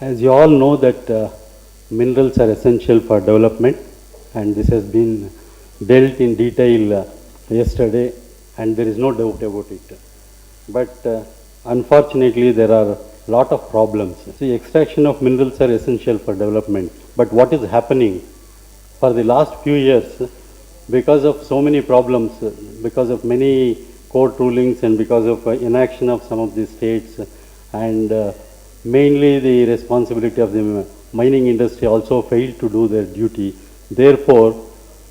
As you all know that minerals are essential for development, and this has been dealt in detail yesterday, and there is no doubt about it. But unfortunately there are lot of problems. See, extraction of minerals are essential for development, but what is happening for the last few years, because of so many problems, because of many court rulings and because of inaction of some of the states, and mainly the responsibility of the mining industry also failed to do their duty. Therefore,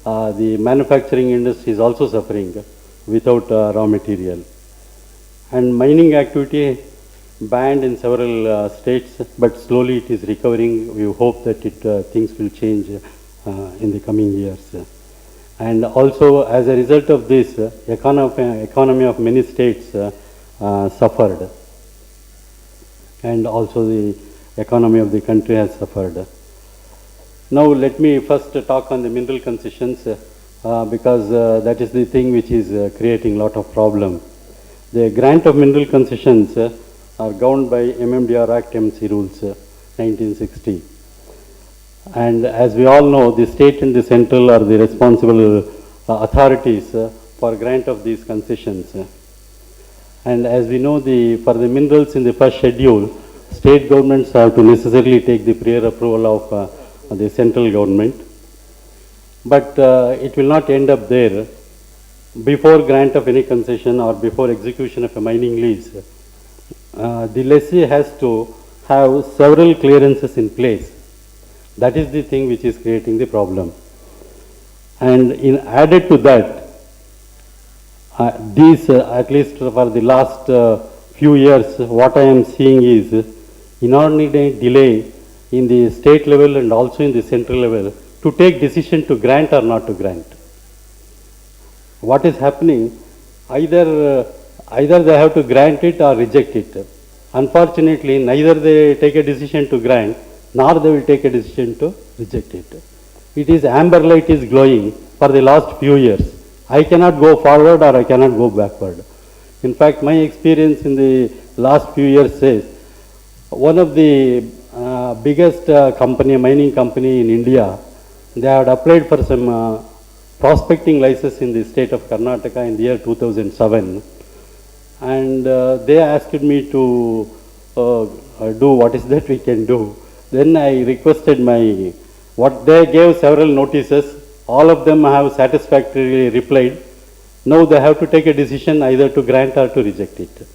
the manufacturing industry is also suffering without raw material. And mining activity banned in several states, but slowly it is recovering. We hope that things will change in the coming years. And also, as a result of this, economy of many states suffered, and also the economy of the country has suffered. Now let me first talk on the mineral concessions, because that is the thing which is creating lot of problem. The grant of mineral concessions are governed by MMDR Act MC rules 1960. And as we all know, the state and the central are the responsible authorities for grant of these concessions. And as we know, for the minerals in the first schedule, state governments have to necessarily take the prior approval of the central government. But it will not end up there. Before grant of any concession or before execution of a mining lease, the lessee has to have several clearances in place. That is the thing which is creating the problem. And added to that, at least for the last few years, what I am seeing is inordinate delay in the state level and also in the central level to take decision to grant or not to grant. What is happening, either they have to grant it or reject it. Unfortunately, neither they take a decision to grant, nor they will take a decision to reject it. It is amber light is glowing for the last few years. I cannot go forward or I cannot go backward. In fact, my experience in the last few years says, one of the biggest mining company in India, they had applied for some prospecting license in the state of Karnataka in the year 2007, and they asked me to do what is that we can do. Then I requested what they gave several notices, all of them have satisfactorily replied. Now they have to take a decision either to grant or to reject it.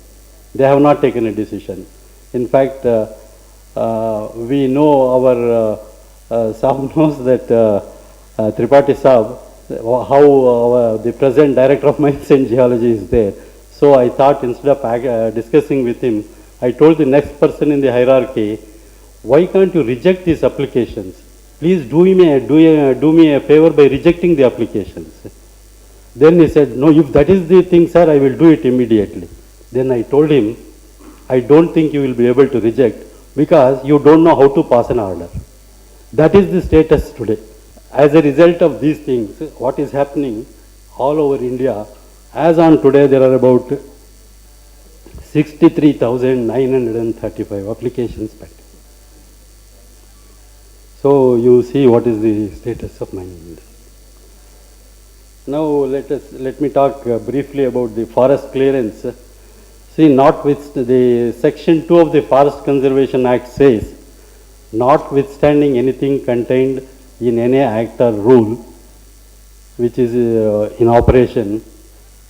They have not taken a decision. In fact, we know our Saab knows that Tripathi Saab, how the present director of mines and geology is there. So I thought instead of discussing with him, I told the next person in the hierarchy, why can't you reject these applications? Please do me a favor by rejecting the applications. Then he said, no, if that is the thing, sir, I will do it immediately. Then I told him, I don't think you will be able to reject because you don't know how to pass an order. That is the status today. As a result of these things, what is happening all over India, as on today there are about 63,935 applications pending. So you see what is the status of mining industry. Now let me talk briefly about the forest clearance. See, the section 2 of the Forest Conservation Act says, notwithstanding anything contained in any act or rule which is in operation,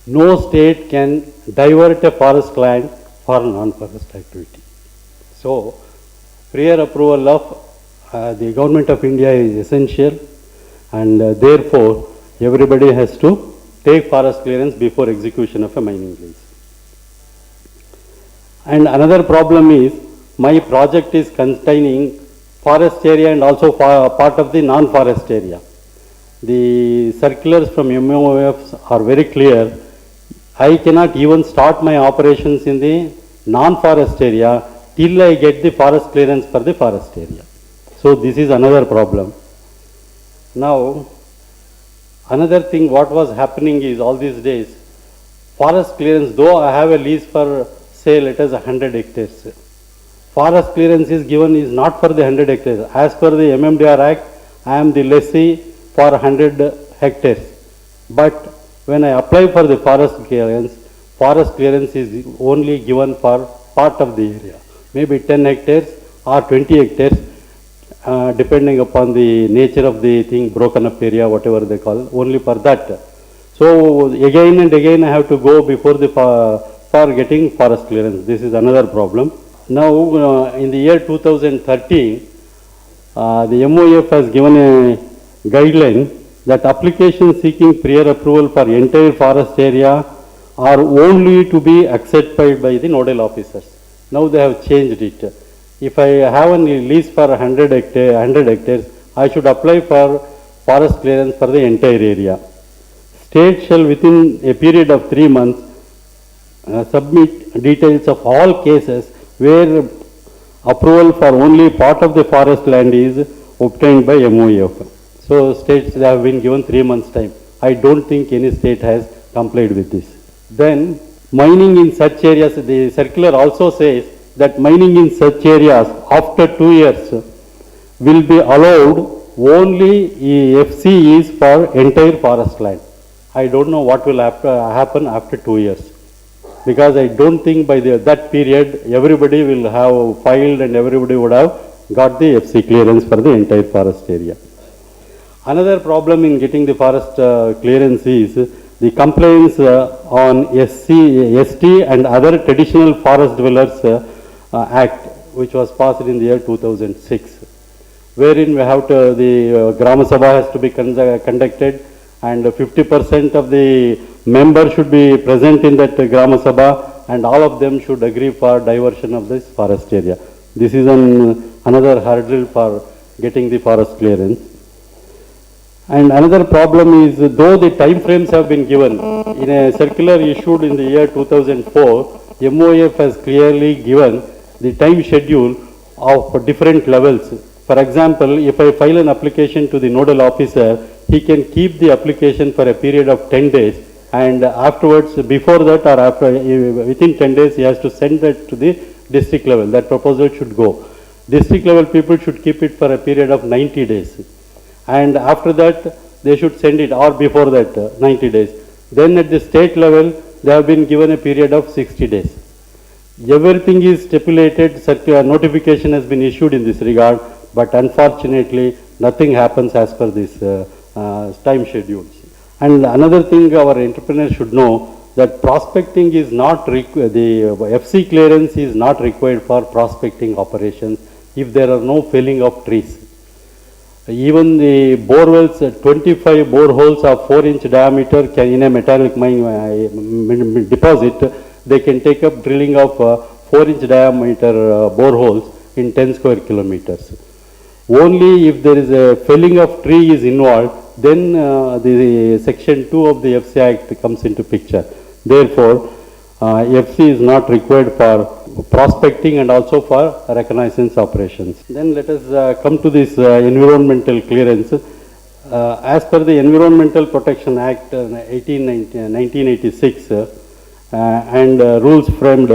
no state can divert a forest land for non-forest activity. So, prior approval of the Government of India is essential, and therefore everybody has to take forest clearance before execution of a mining lease. And another problem is, my project is containing forest area and also part of the non-forest area. The circulars from MOFs are very clear. I cannot even start my operations in the non-forest area till I get the forest clearance for the forest area. So this is another problem. Now, another thing what was happening is all these days, forest clearance, though I have a lease for say let us 100 hectares, forest clearance is given is not for the 100 hectares. As per the MMDR Act, I am the lessee for 100 hectares. But when I apply for the forest clearance is only given for part of the area, maybe 10 hectares or 20 hectares, depending upon the nature of the thing, broken up area, whatever they call, only for that. So again and again I have to go before the for getting forest clearance. This is another problem. Now in the year 2013, the MOF has given a guideline that applications seeking prior approval for entire forest area are only to be accepted by the nodal officers. Now they have changed it. If I have a lease for 100 hectares, I should apply for forest clearance for the entire area. State shall within a period of 3 months submit details of all cases where approval for only part of the forest land is obtained by MOF. So states have been given 3 months time. I don't think any state has complied with this. Then mining in such areas, the circular also says that mining in such areas after 2 years will be allowed only if FC is for entire forest land. I don't know what will happen after 2 years, because I don't think by that period everybody will have filed and everybody would have got the FC clearance for the entire forest area. Another problem in getting the forest clearance is the compliance on ST and other traditional forest dwellers Act, which was passed in the year 2006, wherein we have to, the Grama Sabha has to be conducted, and 50% of the members should be present in that Grama Sabha, and all of them should agree for diversion of this forest area. This is another hurdle for getting the forest clearance. And another problem is, though the time frames have been given in a circular issued in the year 2004, MOF has clearly given the time schedule of different levels. For example, if I file an application to the nodal officer, he can keep the application for a period of 10 days, and afterwards, before that or after, within 10 days, he has to send that to the district level. That proposal should go. District level people should keep it for a period of 90 days. And after that, they should send it, or before that, 90 days. Then at the state level, they have been given a period of 60 days. Everything is stipulated, notification has been issued in this regard, but unfortunately, nothing happens as per this time schedules. And another thing our entrepreneurs should know, that prospecting is not the FC clearance is not required for prospecting operations if there are no felling of trees. Even the borewells, 25 boreholes of 4-inch diameter can, in a metallic mine deposit, they can take up drilling of 4-inch diameter boreholes in 10 square kilometers. Only if there is a felling of tree is involved, then the section 2 of the FC Act comes into picture. Therefore, FC is not required for prospecting and also for reconnaissance operations. Then let us come to this environmental clearance. As per the Environmental Protection Act 1986 and rules framed,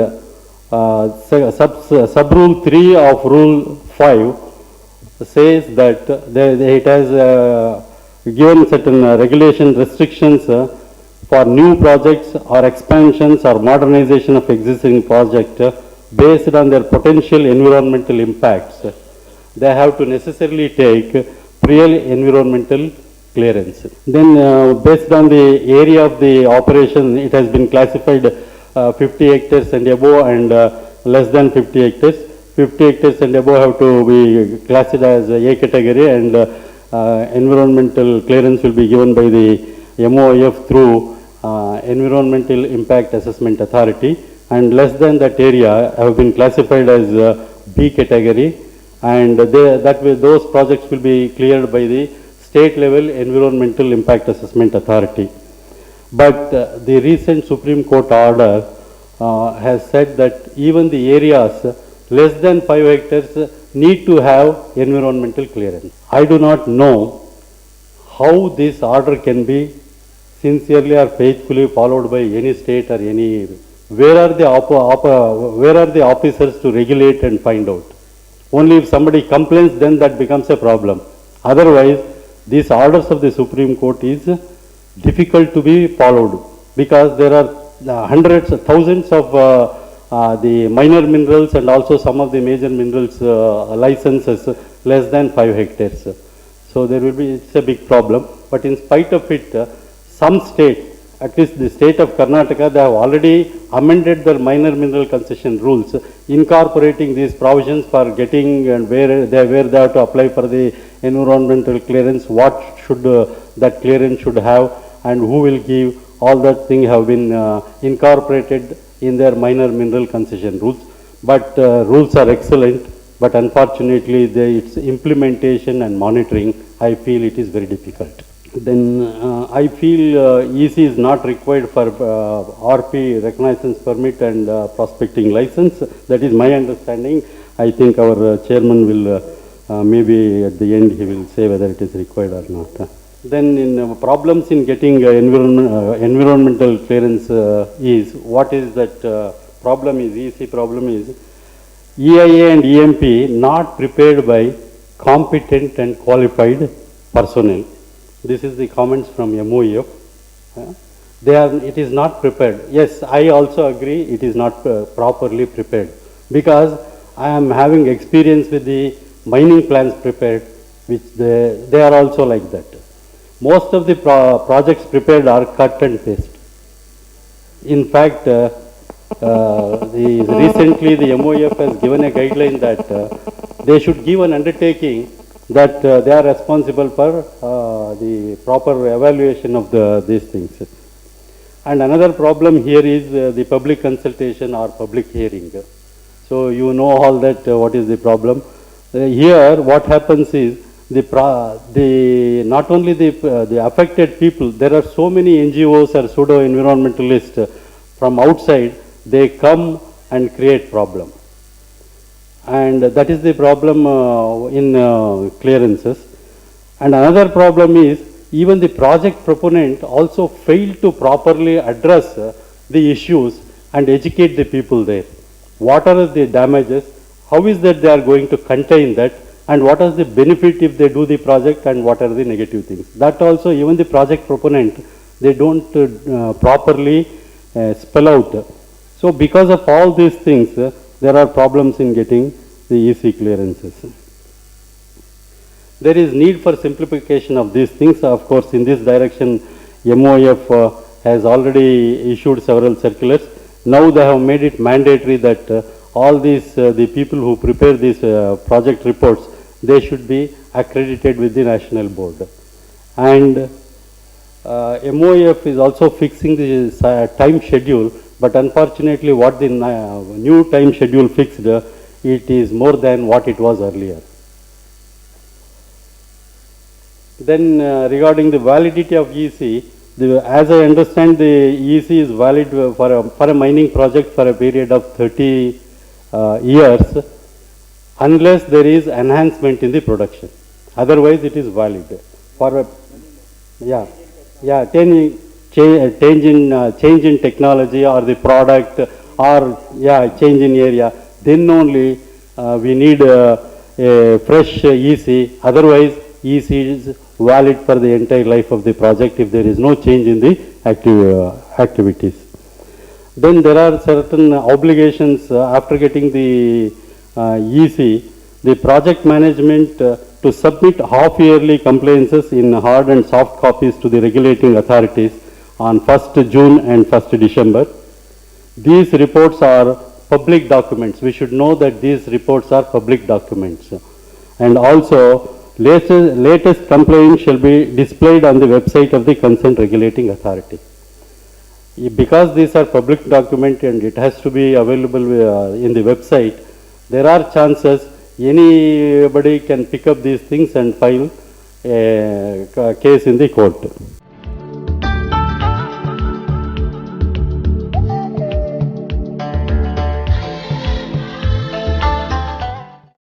sub-rule 3 of rule 5 says that it has given certain regulation restrictions for new projects or expansions or modernization of existing project based on their potential environmental impacts. They have to necessarily take prior environmental clearance. Then based on the area of the operation, it has been classified 50 hectares and above and less than 50 hectares. 50 hectares and above have to be classified as A category, and environmental clearance will be given by the MOF through Environmental Impact Assessment Authority, and less than that area have been classified as B category, and those projects will be cleared by the state level Environmental Impact Assessment Authority. But the recent Supreme Court order has said that even the areas less than 5 hectares need to have environmental clearance. I do not know how this order can be sincerely or faithfully followed by any state or any where are the officers to regulate and find out? Only if somebody complains, then that becomes a problem. Otherwise, these orders of the Supreme Court is difficult to be followed, because there are hundreds, thousands of the minor minerals and also some of the major minerals licenses less than 5 hectares. So there will be, it's a big problem. But in spite of it, some state, at least the state of Karnataka, they have already amended their minor mineral concession rules, incorporating these provisions for getting and where they have to apply for the environmental clearance, what should that clearance should have, and who will give. All that thing have been incorporated in their minor mineral concession rules. But rules are excellent, but unfortunately its implementation and monitoring, I feel it is very difficult. Then I feel EC is not required for RP, reconnaissance permit, and prospecting license. That is my understanding. I think our chairman will maybe at the end he will say whether it is required or not. Then in problems in getting environmental clearance is, what is that problem is, EC problem is, EIA and EMP not prepared by competent and qualified personnel. This is the comments from MOEF. It is not prepared. Yes, I also agree it is not properly prepared, because I am having experience with the mining plans prepared, which they are also like that. Most of the projects prepared are cut and paste. In fact, recently the MOEF has given a guideline that they should give an undertaking that they are responsible for the proper evaluation of these things. And another problem here is the public consultation or public hearing. So you know all that what is the problem. Here what happens is, not only the affected people, there are so many NGOs or pseudo-environmentalists from outside, they come and create problem. And that is the problem in clearances. And another problem is, even the project proponent also failed to properly address the issues and educate the people there. What are the damages? How is that they are going to contain that? And what is the benefit if they do the project, and what are the negative things? That also, even the project proponent, they don't properly spell out. So because of all these things, there are problems in getting the EC clearances. There is need for simplification of these things. Of course, in this direction, MOEF has already issued several circulars. Now they have made it mandatory that all these, the people who prepare these project reports, they should be accredited with the national board. And MOEF is also fixing the time schedule, but unfortunately what the new time schedule fixed, it is more than what it was earlier. Then regarding the validity of EC, as I understand, the EC is valid for a mining project for a period of 30 years, unless there is enhancement in the production. Otherwise it is valid. For a, change in technology or the product, or change in area, then only we need a fresh EC. Otherwise EC is valid for the entire life of the project if there is no change in the activities. Then there are certain obligations after getting the EC, the project management to submit half-yearly compliances in hard and soft copies to the regulating authorities on 1st June and 1st December. These reports are public documents. We should know that these reports are public documents. And also, latest complaint shall be displayed on the website of the concerned regulating authority. Because these are public documents and it has to be available in the website, there are chances anybody can pick up these things and file a case in the court.